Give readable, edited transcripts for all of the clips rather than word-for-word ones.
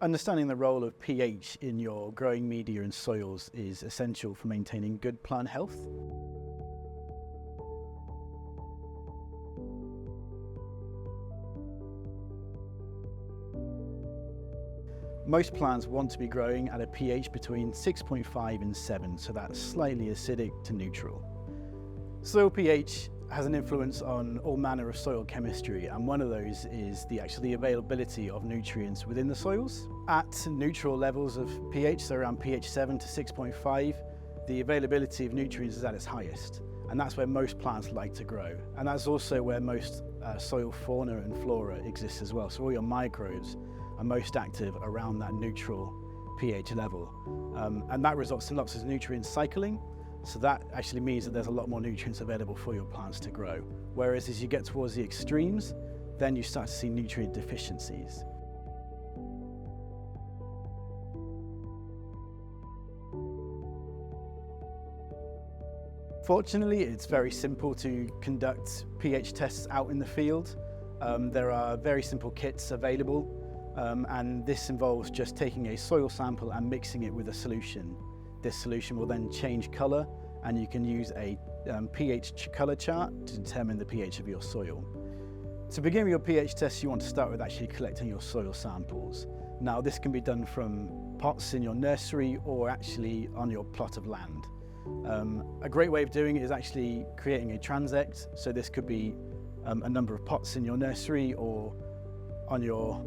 Understanding the role of pH in your growing media and soils is essential for maintaining good plant health. Most plants want to be growing at a pH between 6.5 and 7, so that's slightly acidic to neutral. Soil pH has an influence on all manner of soil chemistry, and one of those is the availability of nutrients within the soils. At neutral levels of pH, so around pH 7 to 6.5, the availability of nutrients is at its highest, and that's where most plants like to grow. And that's also where most soil fauna and flora exists as well. So all your microbes are most active around that neutral pH level. And that results in lots of nutrient cycling. So that actually means that there's a lot more nutrients available for your plants to grow. Whereas as you get towards the extremes, then you start to see nutrient deficiencies. Fortunately, it's very simple to conduct pH tests out in the field. There are very simple kits available, and this involves just taking a soil sample and mixing it with a solution. This solution will then change colour, and you can use a pH colour chart to determine the pH of your soil. To begin with your pH test, you want to start with actually collecting your soil samples. Now, this can be done from pots in your nursery or actually on your plot of land. A great way of doing it is actually creating a transect. So this could be a number of pots in your nursery, or on your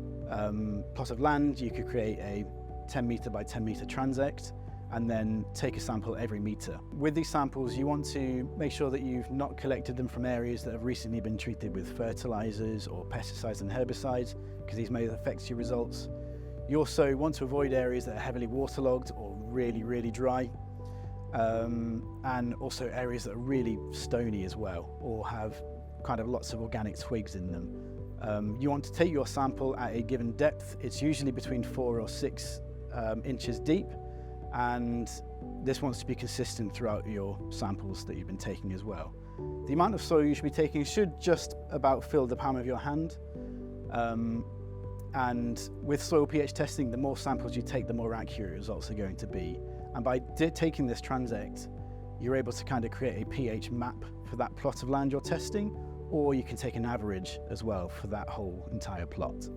plot of land, you could create a 10 metre by 10 metre transect, and then take a sample every metre. With these samples, you want to make sure that you've not collected them from areas that have recently been treated with fertilisers or pesticides and herbicides, because these may affect your results. You also want to avoid areas that are heavily waterlogged or really dry, and also areas that are really stony as well, or have kind of lots of organic twigs in them. You want to take your sample at a given depth. It's usually between 4 or 6 inches deep, and this wants to be consistent throughout your samples that you've been taking as well. The amount of soil you should be taking should just about fill the palm of your hand. And with soil pH testing, the more samples you take, the more accurate results are going to be. And by taking this transect, you're able to kind of create a pH map for that plot of land you're testing, or you can take an average as well for that whole entire plot.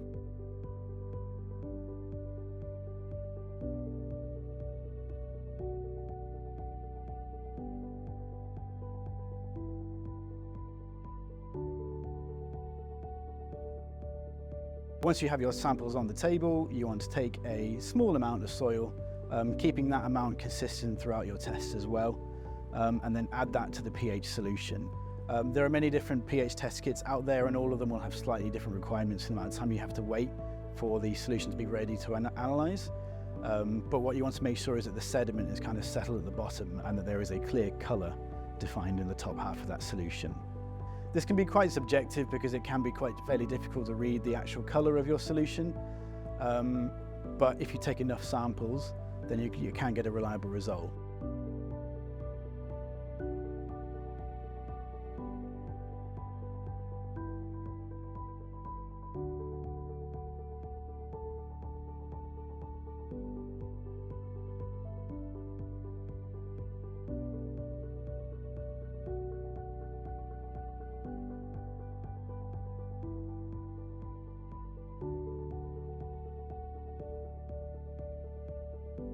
Once you have your samples on the table, you want to take a small amount of soil, keeping that amount consistent throughout your tests as well, and then add that to the pH solution. There are many different pH test kits out there, and all of them will have slightly different requirements in the amount of time you have to wait for the solution to be ready to analyse. But what you want to make sure is that the sediment is kind of settled at the bottom, and that there is a clear colour defined in the top half of that solution. This can be quite subjective because it can be fairly difficult to read the actual colour of your solution, but if you take enough samples, then you can get a reliable result.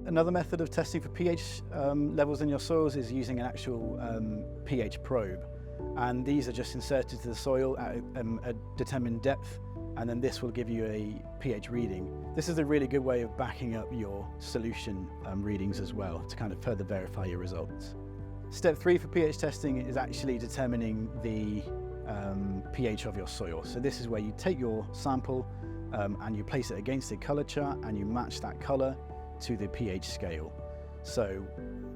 Another method of testing for pH levels in your soils is using an actual pH probe. And these are just inserted to the soil at a determined depth, and then this will give you a pH reading. This is a really good way of backing up your solution readings as well, to kind of further verify your results. Step 3 for pH testing is actually determining the pH of your soil. So this is where you take your sample and you place it against a colour chart, and you match that colour to the pH scale. So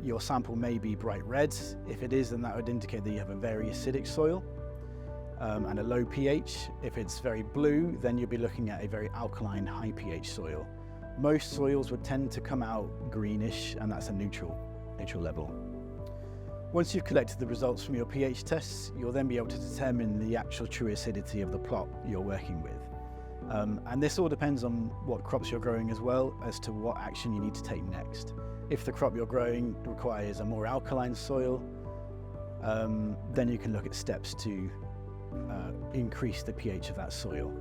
your sample may be bright red. If it is, then that would indicate that you have a very acidic soil and a low pH. If it's very blue, then you'll be looking at a very alkaline, high pH soil. Most soils would tend to come out greenish, and that's a neutral level. Once you've collected the results from your pH tests, you'll then be able to determine the actual true acidity of the plot you're working with. And this all depends on what crops you're growing as well as to what action you need to take next. If the crop you're growing requires a more alkaline soil, then you can look at steps to increase the pH of that soil.